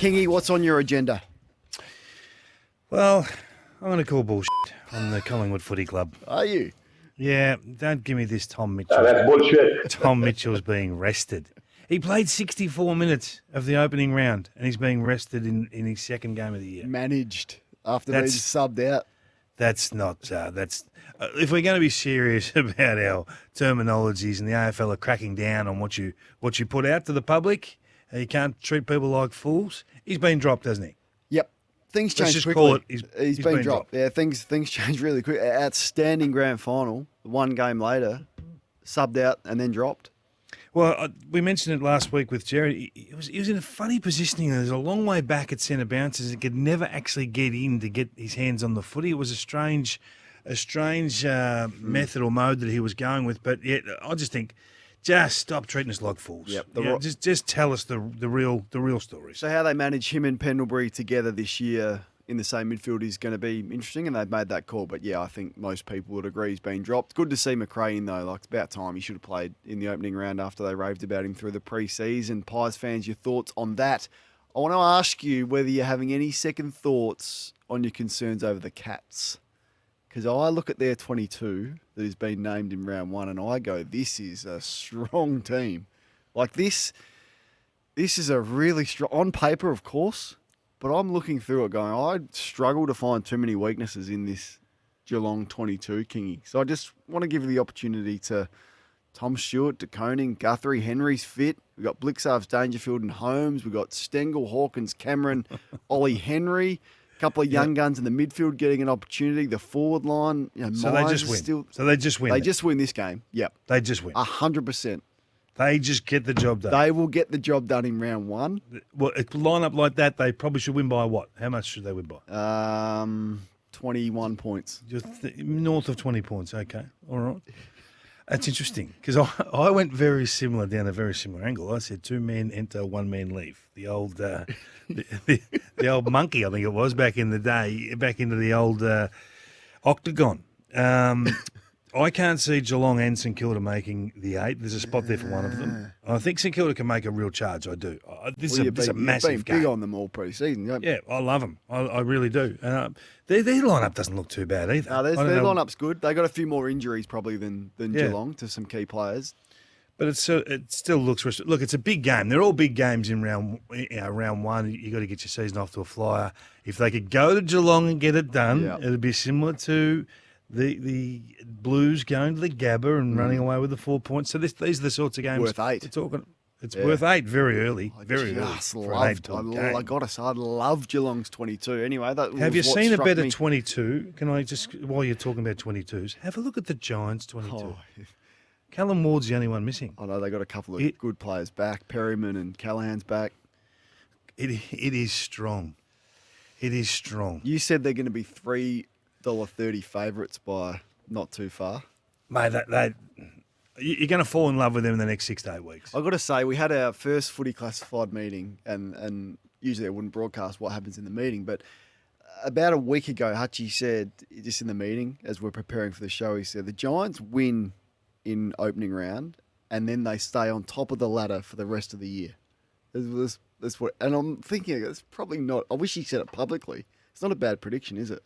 Kingy, what's on your agenda? Well, I'm going to call bullshit on the Collingwood Footy Club. Are you? Yeah, don't give me this Tom Mitchell. That's bullshit. Tom Mitchell's being rested. He played 64 minutes of the opening round, and he's being rested in his second game of the year. Managed after being subbed out. That's not. If we're going to be serious about our terminologies, and the AFL are cracking down on what you put out to the public, you can't treat people like fools. He's been dropped, hasn't he? Yep. Things change just quickly. call it he's been dropped. Yeah, things change really quick. Outstanding grand final. One game later, subbed out and then dropped. Well, we mentioned it last week with Jerry. He was in a funny positioning. There's a long way back at centre bounces. He could never actually get in to get his hands on the footy. It was a strange method or mode that he was going with. But yeah, I just think, just stop treating us like fools. Yep. Just tell us the real story. So how they manage him and Pendlebury together this year in the same midfield is going to be interesting, and they've made that call. But yeah, I think most people would agree he's been dropped. Good to see McRae in though. Like, it's about time. He should have played in the opening round after they raved about him through the pre-season. Pies fans, your thoughts on that? I want to ask you whether you're having any second thoughts on your concerns over the Cats. Because I look at their 22 that has been named in round one, and I go, this is a strong team. Like, this is a really strong, on paper, of course, but I'm looking through it going, I struggle to find too many weaknesses in this Geelong 22, Kingy. So I just want to give you the opportunity to Tom Stewart, to Koning, Guthrie, Henry's fit. We've got Blixarves, Dangerfield and Holmes. We've got Stengel, Hawkins, Cameron, Ollie Henry. Couple of young guns in the midfield getting an opportunity. The forward line, so they just win. They just win this game. Yep. They just win. 100%. They just get the job done. They will get the job done in round one. Well, a lineup like that, they probably should win by what? How much should they win by? 21 points. North of 20 points. Okay. All right. That's interesting because I went down a very similar angle. I said 2 men enter, 1 man leave. The old the old monkey, I think it was, back in the day, back into the old octagon. I can't see Geelong and St Kilda making the 8. There's a spot there for one of them. I think St Kilda can make a real charge. I do. This is a massive you've been game. big on them all pre-season. Yeah, I love them. I really do. Their lineup doesn't look too bad either. No, their lineup's good. They got a few more injuries probably than Geelong to some key players. But it still looks. Look, it's a big game. They're all big games in round one. You got to get your season off to a flyer. If they could go to Geelong and get it done, it'd be similar to the Blues going to the Gabba and running away with the 4 points. So these are the sorts of games worth 8. we're talking. It's worth 8 very early. Very early. I got to say, I love Geelong's 22. Anyway, have you seen a better 22? Can I just, while you're talking about 22s, have a look at the Giants 22. Oh. Callum Ward's the only one missing. I know they got a couple of good players back. Perryman and Callahan's back. It is strong. It is strong. You said they're going to be $3.30 favourites by not too far. Mate, you're going to fall in love with them in the next 6 to 8 weeks. I've got to say, we had our first footy classified meeting, and usually I wouldn't broadcast what happens in the meeting, but about a week ago, Hutchie said, just in the meeting, as we're preparing for the show, he said, the Giants win in opening round, and then they stay on top of the ladder for the rest of the year. That's what, and I'm thinking, it's probably not, I wish he said it publicly. It's not a bad prediction, is it?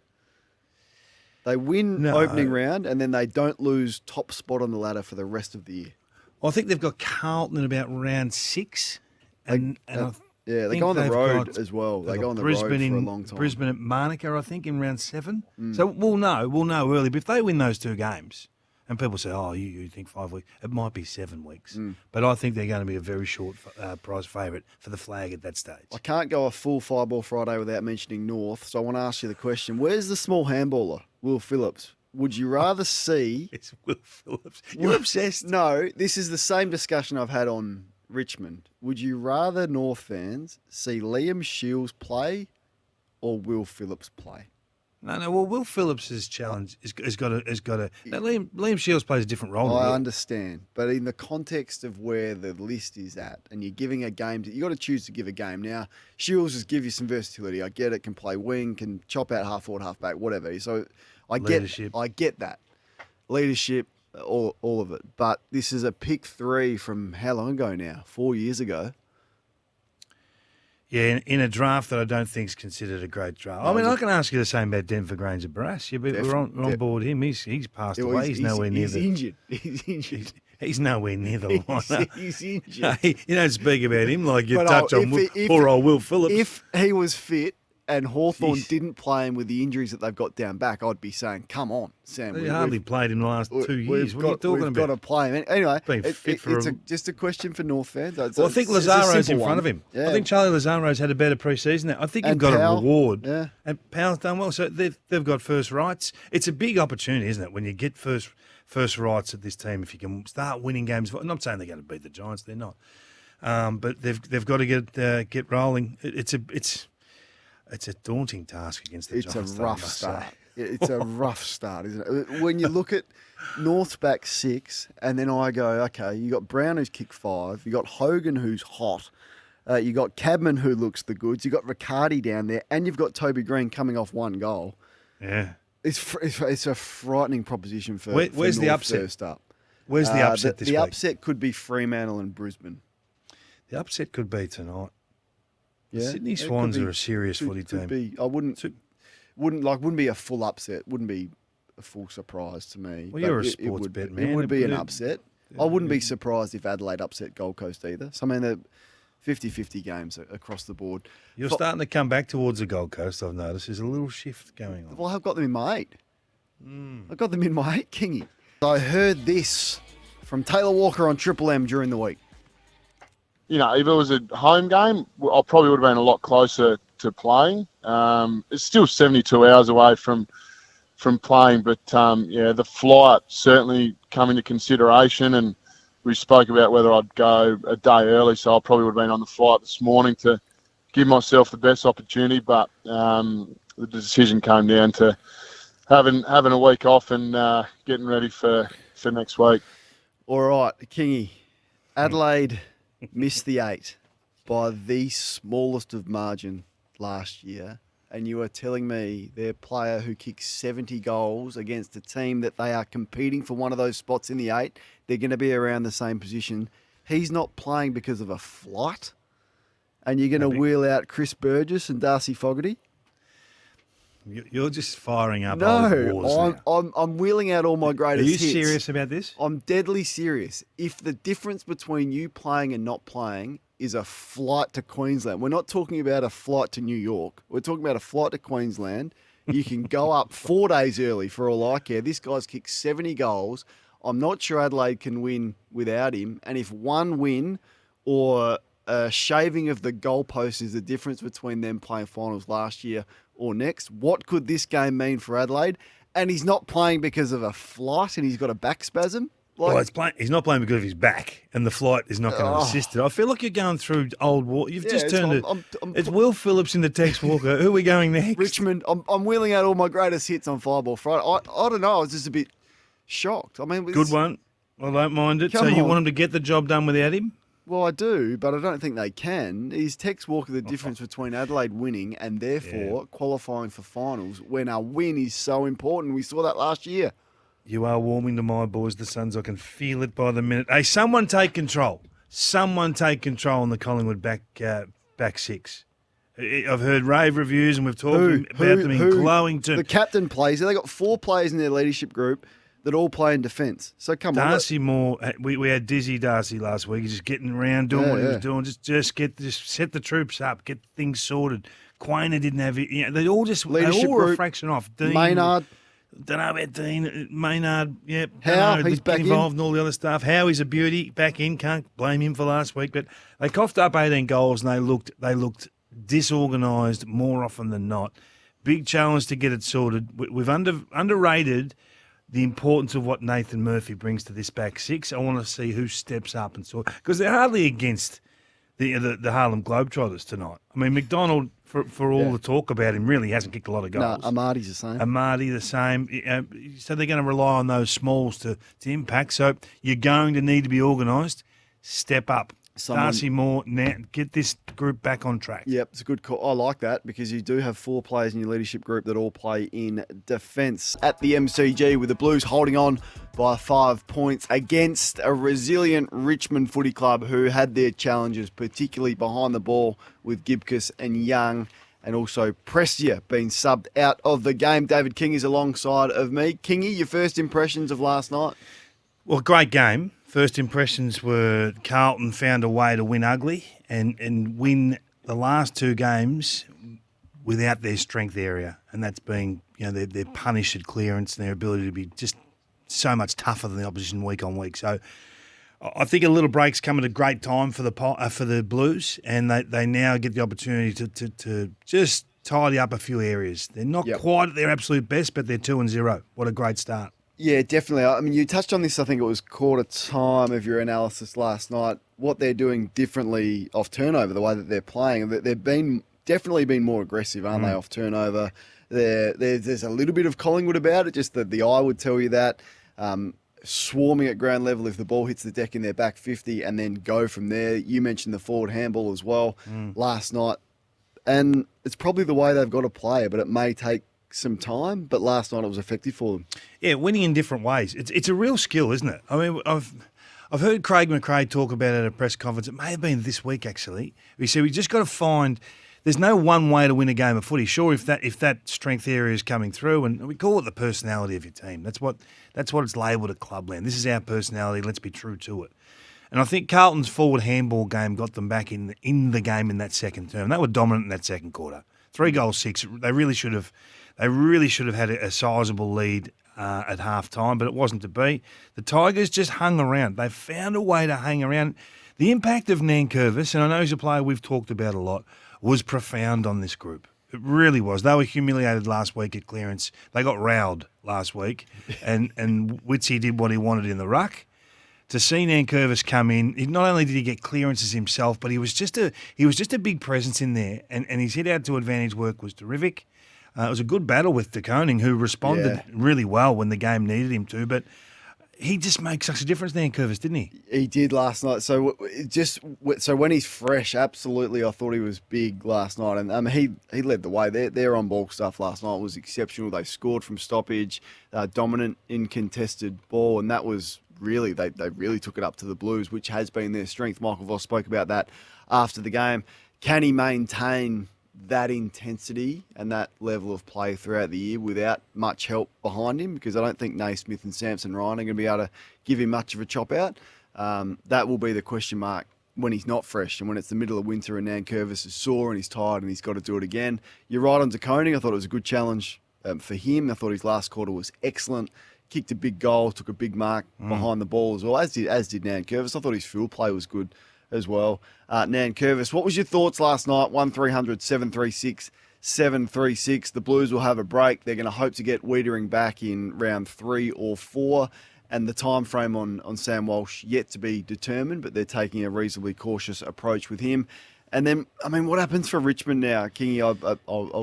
They win opening round, and then they don't lose top spot on the ladder for the rest of the year. Well, I think they've got Carlton in about round 6. They go on the road as well. They go on the road for a long time. Brisbane at Manuka, I think, in round 7. So we'll know early. But if they win those 2 games, and people say, oh, you think 5 weeks, it might be 7 weeks. But I think they're going to be a very short price favourite for the flag at that stage. I can't go a full Fireball Friday without mentioning North, so I want to ask you the question, where's the small handballer, Will Phillips? Would you rather see... It's Will Phillips. You're obsessed. No, this is the same discussion I've had on Richmond. Would you rather, North fans, see Liam Shields play or Will Phillips play? No. Well, Will Phillips' challenge has got a. Now, Liam Shields plays a different role. I understand, but in the context of where the list is at, and you're giving a game, you got to choose to give a game. Now, Shields just give you some versatility. I get it. Can play wing, can chop out half forward, half back, whatever. So I get that leadership, all of it. But this is a pick 3 from how long ago now? 4 years ago. Yeah, in a draft that I don't think is considered a great draft. I mean, I can ask you the same about Denver Grains of Barras. Yeah, but we're on board him. He's passed away. He's nowhere near He's injured. He's injured. He's nowhere near the lineup. He's injured. You don't speak about him like you But, touch on poor old Will Phillips. If he was fit and Hawthorn didn't play him with the injuries that they've got down back, I'd be saying, come on, Sam. They hardly played him the last 2 years. What are you talking we've about? got to play him. Anyway, it's just a question for North fans. Well, I think Lazzaro's in front of him. Yeah. I think Charlie Lazzaro's had a better pre-season now. I think you've got a reward. Yeah. And Powell's done well. So they've got first rights. It's a big opportunity, isn't it, when you get first rights at this team, if you can start winning games. I'm not saying they're going to beat the Giants. They're not. But they've got to get rolling. It's a daunting task against the Giants. It's a rough start. It's a rough start, isn't it? When you look at North's back 6, and then I go, okay, you got Brown who's kicked 5, you got Hogan who's hot, you got Cadman who looks the goods, you got Riccardi down there, and you've got Toby Green coming off 1 goal. Yeah, it's a frightening proposition for where's North the upset? First up. Where's the upset this week? The upset could be Fremantle and Brisbane. The upset could be tonight. Yeah, Sydney Swans are a serious footy team. I wouldn't be a full upset. Wouldn't be a full surprise to me. Well, you're a sports bet man. It would be an upset. I wouldn't be surprised if Adelaide upset Gold Coast either. So, I mean, they're 50-50 games across the board. You're starting to come back towards the Gold Coast, I've noticed. There's a little shift going on. Well, I've got them in my 8. I've got them in my 8, Kingy. I heard this from Taylor Walker on Triple M during the week. You know, if it was a home game, I probably would have been a lot closer to playing. It's still 72 hours away from playing, but the flight certainly come into consideration, and we spoke about whether I'd go a day early, so I probably would have been on the flight this morning to give myself the best opportunity, but the decision came down to having a week off and getting ready for next week. All right, Kingy, Adelaide missed the 8 by the smallest of margin last year, and you are telling me their player who kicked 70 goals against a team that they are competing for one of those spots in the 8, they're going to be around the same position. He's not playing because of a flight, and you're going to wheel out Chris Burgess and Darcy Fogarty? You're just firing up old wars now. I'm wheeling out all my greatest hits. Are you serious about this? I'm deadly serious. If the difference between you playing and not playing is a flight to Queensland, we're not talking about a flight to New York. We're talking about a flight to Queensland. You can go up 4 days early for all I care. This guy's kicked 70 goals. I'm not sure Adelaide can win without him. And if one win or a shaving of the goalpost is the difference between them playing finals last year or next, what could this game mean for Adelaide? And he's not playing because of a flight and he's got a back spasm. Well, he's not playing because of his back, and the flight is not going to assist it. I feel like you're going through old war. You've just turned it's Will Phillips into Tex Walker. Who are we going next? Richmond. I'm wheeling out all my greatest hits on Fireball Friday. I don't know. I was just a bit shocked. I mean, good one. I don't mind it. So you want him to get the job done without him? Well, I do, but I don't think they can. Is Tex Walker the difference between Adelaide winning and therefore qualifying for finals when a win is so important? We saw that last year. You are warming to my boys, the Suns. I can feel it by the minute. Hey, someone take control. Someone take control in the Collingwood back 6. I've heard rave reviews and we've talked about them in glowing terms. The captain plays. They got 4 players in their leadership group that all play in defence. So come on. Darcy Moore, we had Dizzy Darcy last week. He's just getting around, doing what he was doing. Just set the troops up, get things sorted. Quainer didn't have it. You know, they all were a fraction off. Dean, Maynard. Don't know about Dean. Maynard, yeah. How? He's back involved in. And all the other stuff. How he's a beauty. Back in. Can't blame him for last week. But they coughed up 18 goals and they looked disorganised more often than not. Big challenge to get it sorted. We've underrated the importance of what Nathan Murphy brings to this back 6. I want to see who steps up and sort, because they're hardly against the Harlem Globetrotters tonight. I mean, McDonald, for all the talk about him, really hasn't kicked a lot of goals. No, Amadi's the same. Amadi the same. So they're going to rely on those smalls to impact. So you're going to need to be organised. Step up. Darcy Moore, now get this group back on track. Yep, it's a good call. I like that because you do have 4 players in your leadership group that all play in defence. At the MCG with the Blues holding on by 5 points against a resilient Richmond footy club who had their challenges, particularly behind the ball with Gibcus and Young, and also Prestia being subbed out of the game. David King is alongside of me. Kingy, your first impressions of last night? Well, great game. First impressions were Carlton found a way to win ugly and win the last 2 games without their strength area, and that's being their punish at clearance and their ability to be just so much tougher than the opposition week on week. So I think a little break's come at a great time for the Blues, and they now get the opportunity to just tidy up a few areas. They're not quite at their absolute best, but they're 2-0. What a great start. Yeah, definitely. I mean, you touched on this, I think it was quarter time of your analysis last night, what they're doing differently off turnover, the way that they're playing. They've definitely been more aggressive, aren't they, off turnover? There's a little bit of Collingwood about it, just that the eye would tell you that. Swarming at ground level if the ball hits the deck in their back 50 and then go from there. You mentioned the forward handball as well last night. And it's probably the way they've got to play, but it may take some time, but last night it was effective for them. Yeah, winning in different ways. It's a real skill, isn't it? I mean, I've heard Craig McRae talk about it at a press conference. It may have been this week, actually. He said we just got to find. There's no one way to win a game of footy. Sure, if that strength area is coming through, and we call it the personality of your team. That's what it's labelled at Clubland. This is our personality. Let's be true to it. And I think Carlton's forward handball game got them back in the game in that second term. They were dominant in that second quarter. 3 goals, 6. They really should have had a sizable lead at half time, but it wasn't to be. The Tigers just hung around. They found a way to hang around. The impact of Nankervis, and I know he's a player we've talked about a lot, was profound on this group. It really was. They were humiliated last week at clearance. They got rowed last week, and Witsy did what he wanted in the ruck. To see Nankervis come in, not only did he get clearances himself, but he was just a big presence in there, and his hit out to advantage work was terrific. It was a good battle with De Koning, who responded really well when the game needed him to, but he just makes such a difference, Nankervis, didn't he? He did last night. So when he's fresh, absolutely, I thought he was big last night, and he led the way. Their on-ball stuff last night was exceptional. They scored from stoppage, dominant in contested ball, and that was really they really took it up to the Blues, which has been their strength. Michael Voss spoke about that after the game. Can he maintain that intensity and that level of play throughout the year without much help behind him? Because I don't think Naismith and Samson Ryan are going to be able to give him much of a chop out. That will be the question mark when he's not fresh and when it's the middle of winter and Nankervis is sore and he's tired and he's got to do it again. You're right on De Koning. I thought it was a good challenge for him. I thought his last quarter was excellent. Kicked a big goal, took a big mark behind the ball as well, as did Nankervis. I thought his field play was good as well. Nankervis, what was your thoughts last night? 1300 736 736. The Blues will have a break. They're going to hope to get Wiedering back in round 3 or 4. And the time frame on Sam Walsh yet to be determined, but they're taking a reasonably cautious approach with him. And then, I mean, what happens for Richmond now? Kingy, I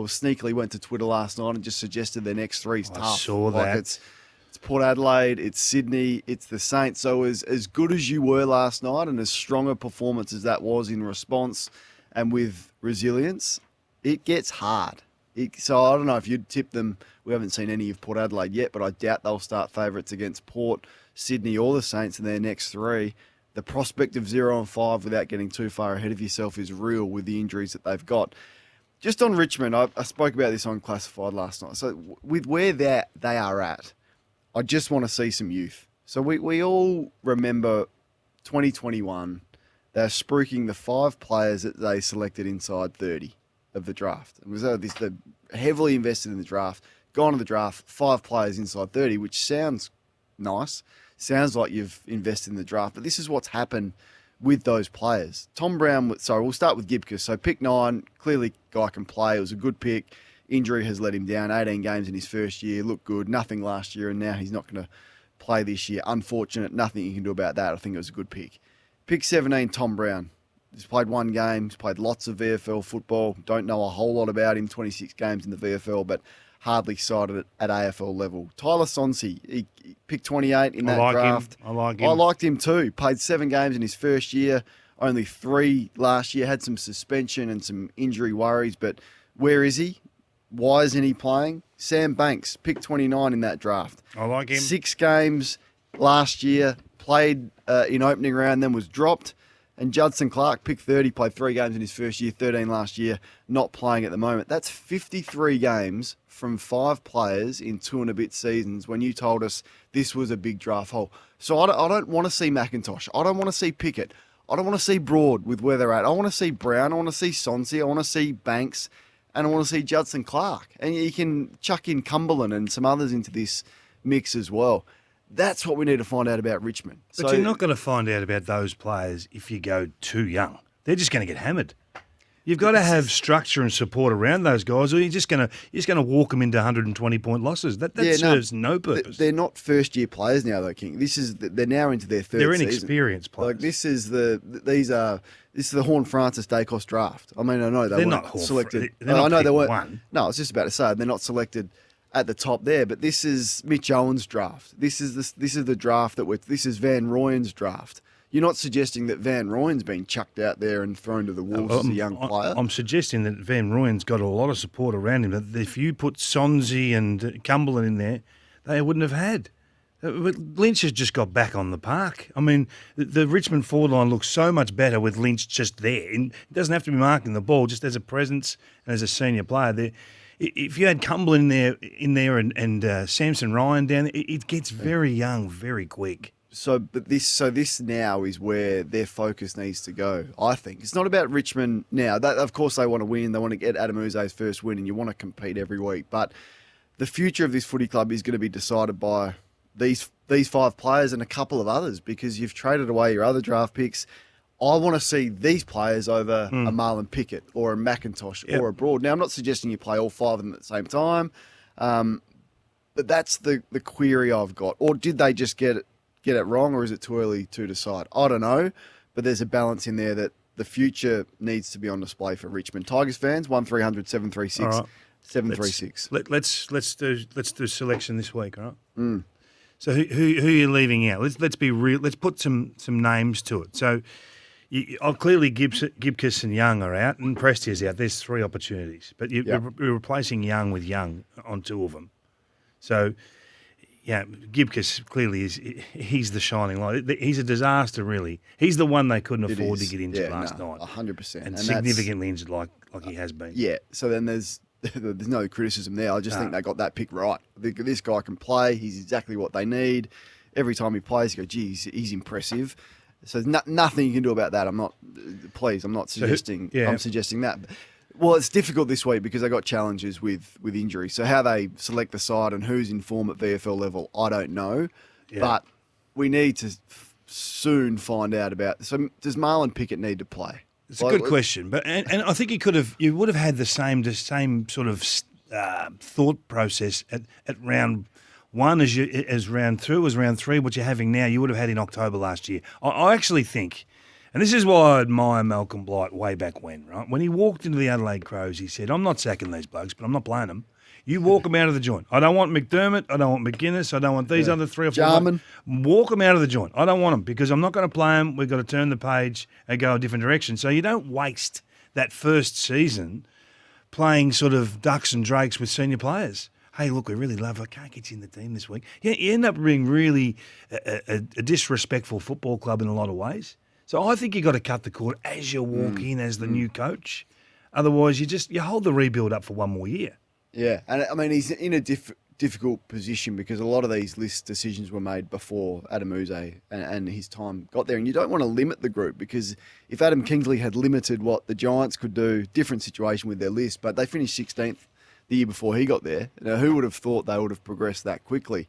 sneakily went to Twitter last night and just suggested their next 3's tough. I saw that. It's Port Adelaide, it's Sydney, it's the Saints. So as good as you were last night and as strong a performance as that was in response and with resilience, it gets hard. So I don't know if you'd tip them. We haven't seen any of Port Adelaide yet, but I doubt they'll start favourites against Port, Sydney or the Saints in their next 3. The prospect of 0-5 without getting too far ahead of yourself is real with the injuries that they've got. Just on Richmond, I spoke about this on Classified last night. So with where they are at, I just want to see some youth. So we all remember 2021, they're spruiking the 5 players that they selected inside 30 of the draft. It was they're heavily invested in the draft, gone to the draft, 5 players inside 30, which sounds nice. Sounds like you've invested in the draft, but this is what's happened with those players. Tom Brown, we'll start with Gibcus. So pick 9, clearly guy can play. It was a good pick. Injury has let him down. 18 games in his first year, looked good. Nothing last year, and now he's not going to play this year. Unfortunate. Nothing you can do about that. I think it was a good pick. Pick 17, Tom Brown. He's played 1 game. He's played lots of VFL football. Don't know a whole lot about him. 26 games in the VFL, but hardly cited at AFL level. Tyler Sonsi, he picked 28 in that draft. I like him. I liked him too. Played 7 games in his first year. only 3 last year, had some suspension and some injury worries, but where is he? Why isn't he playing? Sam Banks, pick 29 in that draft. I like him. 6 games last year, played in opening round, then was dropped. And Judson Clark, pick 30, played 3 games in his first year, 13 last year, not playing at the moment. That's 53 games from 5 players in 2 and a bit seasons when you told us this was a big draft hole. So I don't want to see McIntosh. I don't want to see Pickett. I don't want to see Broad with where they're at. I want to see Brown. I want to see Sonsi. I want to see Banks. And I want to see Judson Clark. And you can chuck in Cumberland and some others into this mix as well. That's what we need to find out about Richmond. But you're not going to find out about those players if you go too young. They're just going to get hammered. You've got to have structure and support around those guys, or you're just going to walk them into 120-point losses. That serves no purpose. They're not first-year players now, though, King. They're now into their third They're season. inexperienced players. Like this is the Horn Francis Dacos draft. I mean, I know they're weren't not selected. They're not I know they weren't. one. No, I was just about to say they're not selected at the top there, but this is Mitch Owen's draft. This is the draft this is Van Rooyen's draft. You're not suggesting that Van Rooyen's been chucked out there and thrown to the wolves as a young player. I'm suggesting that Van Rooyen's got a lot of support around him. That if you put Sonsi and Cumberland in there, they wouldn't have had. Lynch has just got back on the park. I mean, the Richmond forward line looks so much better with Lynch just there. It doesn't have to be marking the ball, just as a presence and as a senior player there. If you had Cumberland in there and Samson Ryan down there, it gets very young very quick. So this now is where their focus needs to go. I think it's not about Richmond now. Of course, they want to win. They want to get Adam Uze's first win, and you want to compete every week. But the future of this footy club is going to be decided by these 5 players and a couple of others, because you've traded away your other draft picks. I want to see these players over a Marlon Pickett or a McIntosh or a Broad. Now, I'm not suggesting you play all 5 of them at the same time, but that's the query I've got. Or did they just get it wrong, or is it too early to decide? I don't know, but there's a balance in there that the future needs to be on display for Richmond. Tigers fans, 1300 736 736. Let's do selection this week, all right? So who are you leaving out? Let's be real. Let's put some names to it. So clearly Gibcus and Young are out, and Prestia's out. There's 3 opportunities, but you're replacing Young with Young on 2 of them. So. Yeah, Gibcus clearly he's the shining light. He's a disaster, really. He's the one they couldn't afford to get injured last night. 100%. And significantly injured like he has been. Yeah, so then there's no criticism there. I just think they got that pick right. This guy can play. He's exactly what they need. Every time he plays, you go, geez, he's impressive. So there's nothing you can do about that. I'm not suggesting I'm suggesting that. Well, it's difficult this week because they got challenges with injury. So how they select the side and who's in form at VFL level, I don't know. Yeah. But we need to soon find out about. So does Marlon Pickett need to play? It's a good question, but and I think you would have had the same sort of thought process at round 1 as round 2 as round 3. What you're having now, you would have had in October last year. I actually think. And this is why I admire Malcolm Blight way back when, right? When he walked into the Adelaide Crows, he said, I'm not sacking these blokes, but I'm not playing them. You walk them out of the joint. I don't want McDermott. I don't want McGuinness. I don't want these other 3 or 4. Jarman. Walk them out of the joint. I don't want them because I'm not going to play them. We've got to turn the page and go a different direction. So you don't waste that first season playing sort of ducks and drakes with senior players. Hey, look, we really love. I can't get you in the team this week. Yeah, you end up being really a disrespectful football club in a lot of ways. So I think you've got to cut the cord as you walk in as the new coach. Otherwise, you hold the rebuild up for 1 more year. Yeah, and I mean, he's in a difficult position because a lot of these list decisions were made before Adam Uze and his time got there. And you don't want to limit the group because if Adam Kingsley had limited what the Giants could do, different situation with their list, but they finished 16th the year before he got there. Now, who would have thought they would have progressed that quickly?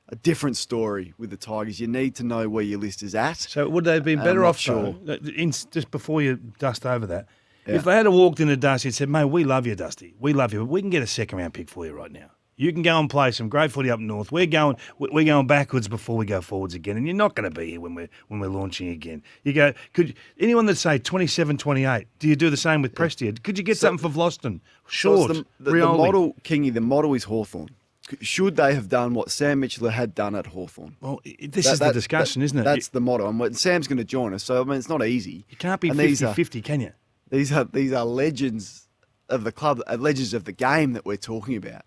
A different story with the Tigers. You need to know where your list is at. So would they have been better off, just before you dust over that, if they had walked into Dusty and said, mate, we love you, Dusty. We love you, but we can get a 2nd-round pick for you right now. You can go and play some great footy up north. We're going backwards before we go forwards again, and you're not going to be here when we're launching again. You go, could anyone that say 27, 28, do you do the same with Prestia? Could you get something for Vlosten? Sure. So the model, Kingy, the model is Hawthorn. Should they have done what Sam Mitchell had done at Hawthorn? Well, this is the discussion, isn't it? That's the motto. And Sam's going to join us, so I mean, it's not easy. You can't be And 50-50, can you? These are legends of the club, legends of the game that we're talking about.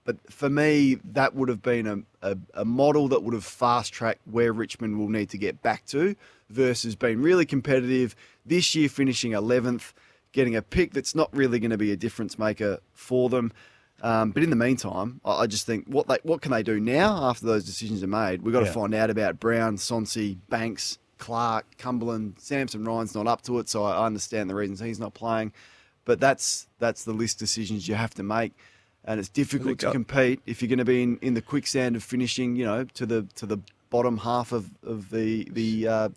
But for me, that would have been a model that would have fast-tracked where Richmond will need to get back to versus being really competitive this year, finishing 11th, getting a pick that's not really going to be a difference maker for them. But in the meantime, I just think what can they do now after those decisions are made? We've got to find out about Brown, Sonsi, Banks, Clark, Cumberland. Samson Ryan's not up to it, so I understand the reasons he's not playing. But that's the list of decisions you have to make. And it's difficult to compete if you're going to be in the quicksand of finishing, to the bottom half of the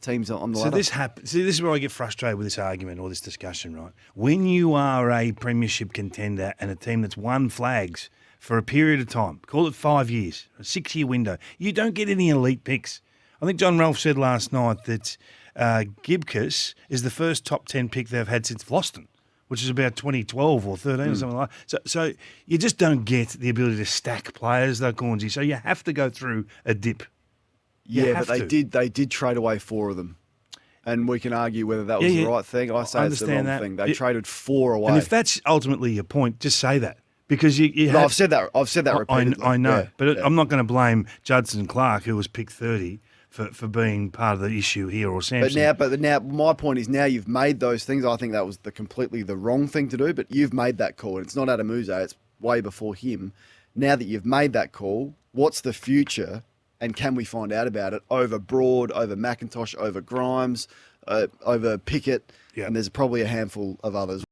teams on the ladder. This is where I get frustrated with this argument or this discussion, right? When you are a premiership contender and a team that's won flags for a period of time, call it 5 years, a 6-year window, you don't get any elite picks. I think John Ralph said last night that Gibcus is the first top 10 pick they've had since Floston, which is about 2012 or 13 or something like that. So you just don't get the ability to stack players, though, Cornsey. So you have to go through a dip. But they did trade away 4 of them. And we can argue whether that was the right thing. I say it's the wrong thing. They traded 4 away. And if that's ultimately your point, just say that. Because you I've said that repeatedly. I know. But I'm not going to blame Judson Clark, who was picked 30, for being part of the issue here, or Samson. But now, my point is, now you've made those things. I think that was completely the wrong thing to do, but you've made that call. And it's not Adam Uze, it's way before him. Now that you've made that call, what's the future, and can we find out about it over Broad, over McIntosh, over Grimes, over Pickett, and there's probably a handful of others.